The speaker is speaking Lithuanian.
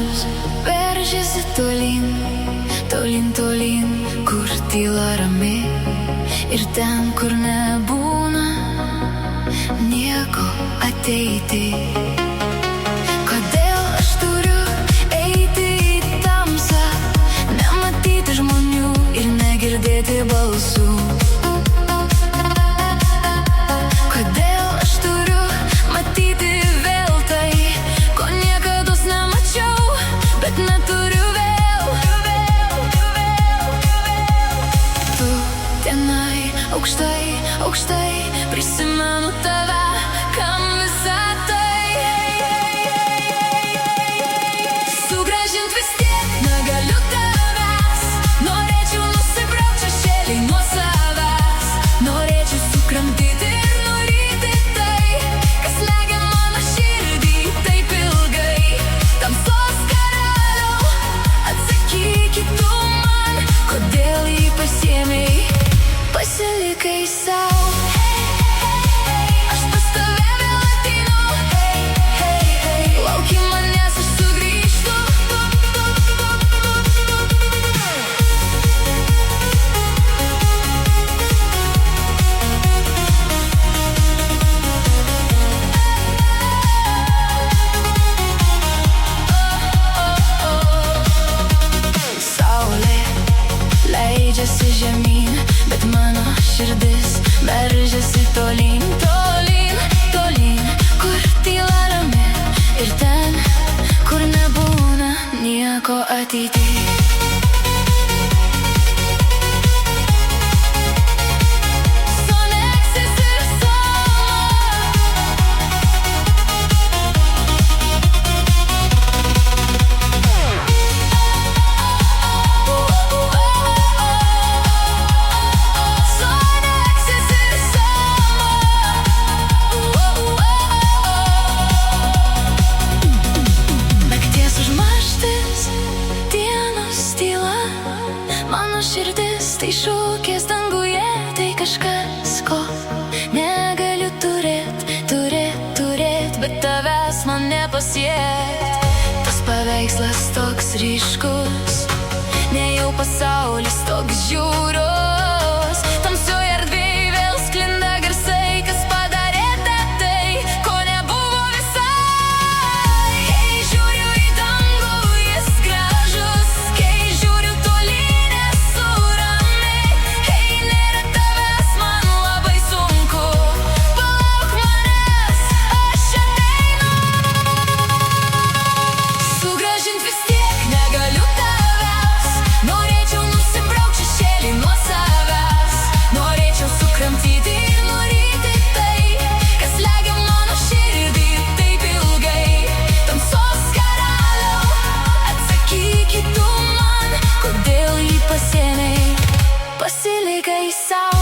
dangus veržiasi tolyn, tolyn, tolyn, kur tyla rami. Ir ten, kur nebūna nieko ateiti. Kodėl aš turiu eiti į tamsą, nematyti žmonių ir negirdėti balsų? Kodėl aš turiu matyti vėl tai, ko niekados nemačiau, bet neturiu vėl? Tu tenai aukštai, aukštai, prisimenu tave, kam visa tai. Sugrąžint vis tiek negaliu tavęs, norėčiau nusibraukt šešėlį nuo savęs, norėčiau sukramtyti ir nuryti tai, kas slegia mano širdį taip ilgai. Tamsos karaliau, atsakykit tu man, kodėl jį pasiėmei, pasilikai sau. Aš pas tave vėl ateinu, lauki manęs, aš sugrįžtu. Saulė leidžiasi žemyn, bet mano širdis veržiasi tolyn, tolyn, tolyn, kur tyla rami. Ir ten, kur nebūna nieko ateity. Mano širdis tai šūkis danguje, tai kažkas, ko negaliu turėt, bet tavęs man nepasiekt. Tas paveikslas toks ryškus, nejau pasaulis toks žiaurus. Tamsioj erdvėj vėl sklinda garsai, kas padarė tai, ko nebuvo visai. Kai žiūriu į dangų, jis gražus, kai žiūriu tolyn, esu rami. Kai nėra tavęs, man labai sunku, palauk manęs, aš ateinu. Sugrąžint vis tiek negaliu tavęs, norėčiau nusibraukt šešėlį nuo savęs, norėčiau sukramtyti ir nuryti tai, kas slegia mano širdį taip ilgai. Tamsos karaliau, atsakykit tu man, kodėl jį pasiėmei, pasilikai sau.